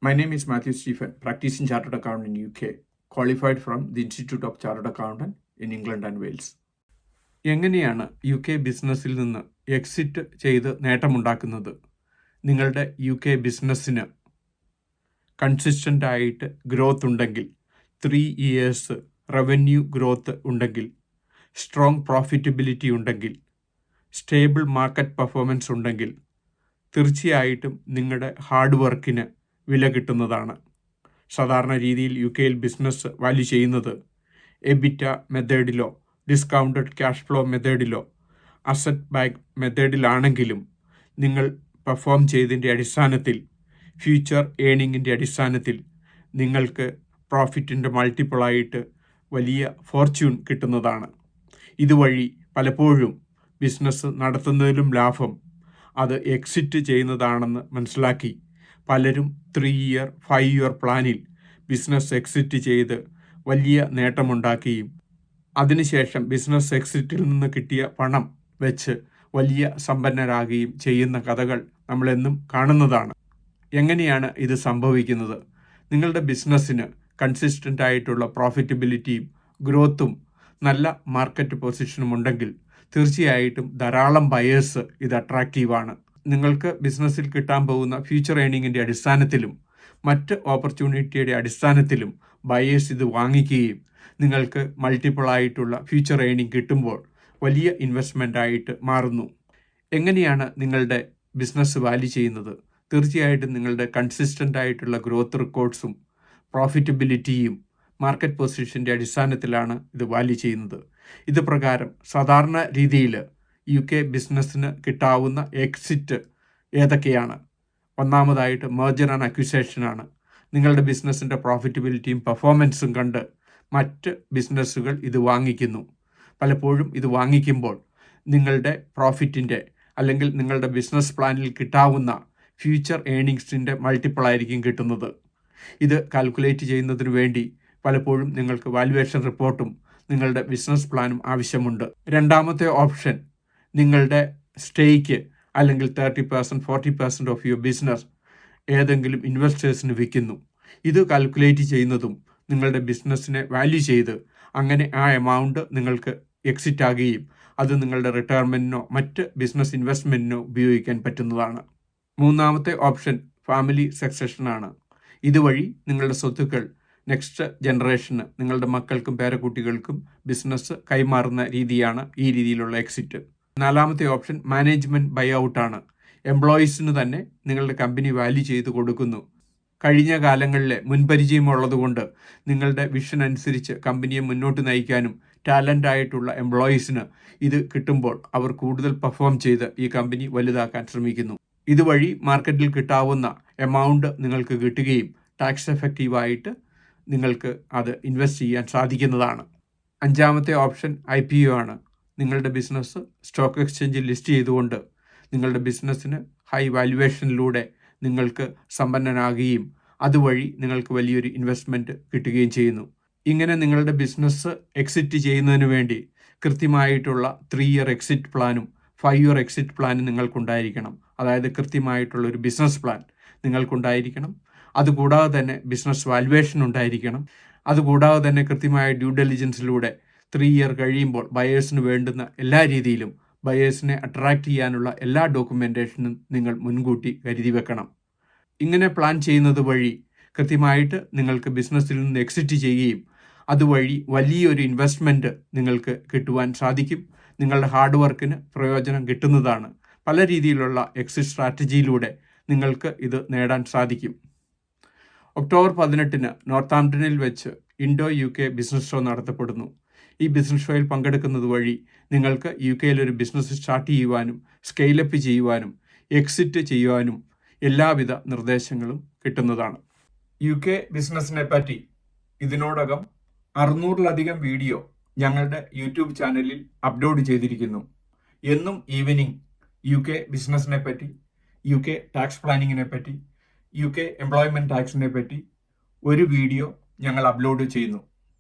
My name is Matthew Stephen, practicing chartered accountant in UK, qualified from the Institute of Chartered Accountant in England and Wales. എങ്ങനെയാണ് UK ബിസിനസ്സിൽ നിന്ന് exit ചെയ്ത് നേട്ടമുണ്ടാക്കുന്നത്? നിങ്ങളുടെ UK ബിസിനസ്സിന് consistent ആയിട്ട് growth ഉണ്ടെങ്കിൽ, 3 years revenue growth ഉണ്ടെങ്കിൽ, strong profitability ഉണ്ടെങ്കിൽ, സ്റ്റേബിൾ മാർക്കറ്റ് പെർഫോമൻസ് ഉണ്ടെങ്കിൽ, തീർച്ചയായിട്ടും നിങ്ങളുടെ ഹാർഡ് വർക്കിന് വില കിട്ടുന്നതാണ്. സാധാരണ രീതിയിൽ UK ബിസിനസ് വാല്യൂ ചെയ്യുന്നത് എബിറ്റ മെത്തേഡിലോ ഡിസ്കൗണ്ടഡ് ക്യാഷ് ഫ്ലോ മെത്തേഡിലോ അസറ്റ് ബാക്ക് മെത്തേഡിലാണെങ്കിലും നിങ്ങൾ പെർഫോം ചെയ്തതിൻ്റെ അടിസ്ഥാനത്തിൽ, ഫ്യൂച്ചർ ഏണിങ്ങിൻ്റെ അടിസ്ഥാനത്തിൽ നിങ്ങൾക്ക് പ്രോഫിറ്റിൻ്റെ മൾട്ടിപ്പിളായിട്ട് വലിയ ഫോർച്യൂൺ കിട്ടുന്നതാണ്. ഇതുവഴി പലപ്പോഴും ബിസിനസ് നടത്തുന്നതിലും ലാഭം അത് എക്സിറ്റ് ചെയ്യുന്നതാണെന്ന് മനസ്സിലാക്കി പലരും 3 year 5 year പ്ലാനിൽ ബിസിനസ് എക്സിറ്റ് ചെയ്ത് വലിയ നേട്ടമുണ്ടാക്കുകയും അതിനുശേഷം ബിസിനസ് എക്സിറ്റിൽ നിന്ന് കിട്ടിയ പണം വെച്ച് വലിയ സമ്പന്നരാകുകയും ചെയ്യുന്ന കഥകൾ നമ്മളെന്നും കാണുന്നതാണ്. എങ്ങനെയാണ് ഇത് സംഭവിക്കുന്നത്? നിങ്ങളുടെ ബിസിനസ്സിന് കൺസിസ്റ്റൻ്റ് ആയിട്ടുള്ള പ്രോഫിറ്റബിലിറ്റിയും ഗ്രോത്തും നല്ല മാർക്കറ്റ് പൊസിഷനും ഉണ്ടെങ്കിൽ തീർച്ചയായിട്ടും ധാരാളം ബയേഴ്സ് ഇത് അട്രാക്റ്റീവാണ്. നിങ്ങൾക്ക് ബിസിനസ്സിൽ കിട്ടാൻ പോകുന്ന ഫ്യൂച്ചർ ഏണിങ്ങിൻ്റെ അടിസ്ഥാനത്തിലും മറ്റ് ഓപ്പർച്യൂണിറ്റിയുടെ അടിസ്ഥാനത്തിലും ബയേഴ്സ് ഇത് വാങ്ങിക്കുകയും നിങ്ങൾക്ക് മൾട്ടിപ്പിളായിട്ടുള്ള ഫ്യൂച്ചർ ഏണിംഗ് കിട്ടുമ്പോൾ വലിയ ഇൻവെസ്റ്റ്മെൻ്റ് ആയിട്ട് മാറുന്നു. എങ്ങനെയാണ് നിങ്ങളുടെ ബിസിനസ് വാല്യൂ ചെയ്യുന്നത്? തീർച്ചയായിട്ടും നിങ്ങളുടെ കൺസിസ്റ്റൻ്റ് ആയിട്ടുള്ള ഗ്രോത്ത് റെക്കോർഡ്സും പ്രോഫിറ്റബിലിറ്റിയും മാർക്കറ്റ് പൊസിഷൻ്റെ അടിസ്ഥാനത്തിലാണ് ഇത് വാല്യൂ ചെയ്യുന്നത്. ഇത് പ്രകാരം സാധാരണ രീതിയിൽ UK ബിസിനസ്സിന് കിട്ടാവുന്ന എക്സിറ്റ് ഏതൊക്കെയാണ്? ഒന്നാമതായിട്ട് മെർജർ ആൻഡ് അക്വിസേഷനാണ്. നിങ്ങളുടെ ബിസിനസ്സിൻ്റെ പ്രോഫിറ്റബിലിറ്റിയും പെർഫോമൻസും കണ്ട് മറ്റ് ബിസിനസ്സുകൾ ഇത് വാങ്ങിക്കുന്നു. പലപ്പോഴും ഇത് വാങ്ങിക്കുമ്പോൾ നിങ്ങളുടെ പ്രോഫിറ്റിൻ്റെ അല്ലെങ്കിൽ നിങ്ങളുടെ ബിസിനസ് പ്ലാനിൽ കിട്ടാവുന്ന ഫ്യൂച്ചർ ഏണിങ്സിൻ്റെ മൾട്ടിപ്പിളായിരിക്കും കിട്ടുന്നത്. ഇത് കാൽക്കുലേറ്റ് ചെയ്യുന്നതിന് വേണ്ടി പലപ്പോഴും നിങ്ങൾക്ക് വാല്യുവേഷൻ റിപ്പോർട്ടും നിങ്ങളുടെ ബിസിനസ് പ്ലാനും ആവശ്യമുണ്ട്. രണ്ടാമത്തെ ഓപ്ഷൻ, നിങ്ങളുടെ സ്റ്റേക്ക് അല്ലെങ്കിൽ 30% 40% ഓഫ് യുവർ ബിസിനസ് ഏതെങ്കിലും ഇൻവെസ്റ്റേഴ്സിന് വിൽക്കുന്നു. ഇത് കാൽക്കുലേറ്റ് ചെയ്യുന്നതും നിങ്ങളുടെ ബിസിനസ്സിനെ വാല്യൂ ചെയ്ത് അങ്ങനെ ആ എമൗണ്ട് നിങ്ങൾക്ക് എക്സിറ്റ് ആകുകയും അത് നിങ്ങളുടെ റിട്ടയർമെൻറ്റിനോ മറ്റ് ബിസിനസ് ഇൻവെസ്റ്റ്മെൻറ്റിനോ ഉപയോഗിക്കാൻ പറ്റുന്നതാണ്. മൂന്നാമത്തെ ഓപ്ഷൻ ഫാമിലി സക്സഷനാണ്. ഇതുവഴി നിങ്ങളുടെ സ്വത്തുക്കൾ നെക്സ്റ്റ് ജനറേഷന്, നിങ്ങളുടെ മക്കൾക്കും പേരക്കുട്ടികൾക്കും ബിസിനസ് കൈമാറുന്ന രീതിയാണ് ഈ രീതിയിലുള്ള എക്സിറ്റ്. നാലാമത്തെ ഓപ്ഷൻ മാനേജ്മെൻറ്റ് ബൈ ഔട്ടാണ്. എംപ്ലോയീസിന് തന്നെ നിങ്ങളുടെ കമ്പനി വാല്യൂ ചെയ്ത് കൊടുക്കുന്നു. കഴിഞ്ഞ കാലങ്ങളിലെ മുൻപരിചയമുള്ളതുകൊണ്ട് നിങ്ങളുടെ വിഷൻ അനുസരിച്ച് കമ്പനിയെ മുന്നോട്ട് നയിക്കാനും ടാലൻ്റ് ആയിട്ടുള്ള എംപ്ലോയീസിന് ഇത് കിട്ടുമ്പോൾ അവർ കൂടുതൽ പെർഫോം ചെയ്ത് ഈ കമ്പനി വലുതാക്കാൻ ശ്രമിക്കുന്നു. ഇതുവഴി മാർക്കറ്റിൽ കിട്ടാവുന്ന എമൗണ്ട് നിങ്ങൾക്ക് കിട്ടുകയും ടാക്സ് എഫക്റ്റീവായിട്ട് നിങ്ങൾക്ക് അത് ഇൻവെസ്റ്റ് ചെയ്യാൻ സാധിക്കുന്നതാണ്. അഞ്ചാമത്തെ ഓപ്ഷൻ IPO ആണ്. നിങ്ങളുടെ ബിസിനസ് സ്റ്റോക്ക് എക്സ്ചേഞ്ചിൽ ലിസ്റ്റ് ചെയ്തുകൊണ്ട് നിങ്ങളുടെ ബിസിനസ്സിന് ഹൈ വാല്യുവേഷനിലൂടെ നിങ്ങൾക്ക് സമ്പന്നനാകുകയും അതുവഴി നിങ്ങൾക്ക് വലിയൊരു ഇൻവെസ്റ്റ്മെൻറ്റ് കിട്ടുകയും ചെയ്യുന്നു. ഇങ്ങനെ നിങ്ങളുടെ ബിസിനസ് എക്സിറ്റ് ചെയ്യുന്നതിന് വേണ്ടി കൃത്യമായിട്ടുള്ള 3 year എക്സിറ്റ് പ്ലാനും 5 year എക്സിറ്റ് പ്ലാനും നിങ്ങൾക്കുണ്ടായിരിക്കണം. അതായത് കൃത്യമായിട്ടുള്ള ഒരു ബിസിനസ് പ്ലാൻ നിങ്ങൾക്കുണ്ടായിരിക്കണം. അതുകൂടാതെ തന്നെ ബിസിനസ് വാല്യുവേഷൻ ഉണ്ടായിരിക്കണം. അതുകൂടാതെ തന്നെ കൃത്യമായ ഡ്യൂ ഡെലിജൻസിലൂടെ 3 year കഴിയുമ്പോൾ ബയേഴ്സിന് വേണ്ടുന്ന എല്ലാ രീതിയിലും ബയേഴ്സിനെ അട്രാക്റ്റ് ചെയ്യാനുള്ള എല്ലാ ഡോക്യുമെൻറ്റേഷനും നിങ്ങൾ മുൻകൂട്ടി കരുതി വെക്കണം. ഇങ്ങനെ പ്ലാൻ ചെയ്യുന്നത് വഴി കൃത്യമായിട്ട് നിങ്ങൾക്ക് ബിസിനസ്സിൽ നിന്ന് എക്സിറ്റ് ചെയ്യുകയും അതുവഴി വലിയൊരു ഇൻവെസ്റ്റ്മെൻറ്റ് നിങ്ങൾക്ക് കിട്ടുവാൻ സാധിക്കും. നിങ്ങളുടെ ഹാർഡ് വർക്കിന് പ്രയോജനം കിട്ടുന്നതാണ്. പല രീതിയിലുള്ള എക്സിറ്റ് സ്ട്രാറ്റജിയിലൂടെ നിങ്ങൾക്ക് ഇത് നേടാൻ സാധിക്കും. ഒക്ടോബർ 18 നോർത്താംപ്ടണിൽ വെച്ച് ഇൻഡോ UK ബിസിനസ് ഷോ നടത്തപ്പെടുന്നു. ഈ ബിസിനസ് ഷോയിൽ പങ്കെടുക്കുന്നത് വഴി നിങ്ങൾക്ക് UK ഒരു ബിസിനസ് സ്റ്റാർട്ട് ചെയ്യുവാനും സ്കെയിലപ്പ് ചെയ്യുവാനും എക്സിറ്റ് ചെയ്യുവാനും എല്ലാവിധ നിർദ്ദേശങ്ങളും കിട്ടുന്നതാണ്. UK ബിസിനസ്സിനെ പറ്റി ഇതിനോടകം 600-ലധികം വീഡിയോ ഞങ്ങളുടെ യൂട്യൂബ് ചാനലിൽ അപ്ലോഡ് ചെയ്തിരിക്കുന്നു. എന്നും ഈവനിങ് UK ബിസിനസ്സിനെ പറ്റി, UK ടാക്സ് പ്ലാനിങ്ങിനെ പറ്റി, UK എംപ്ലോയ്മെൻറ്റ് ടാക്സിനെ പറ്റി ഒരു വീഡിയോ ഞങ്ങൾ അപ്ലോഡ് ചെയ്യുന്നു.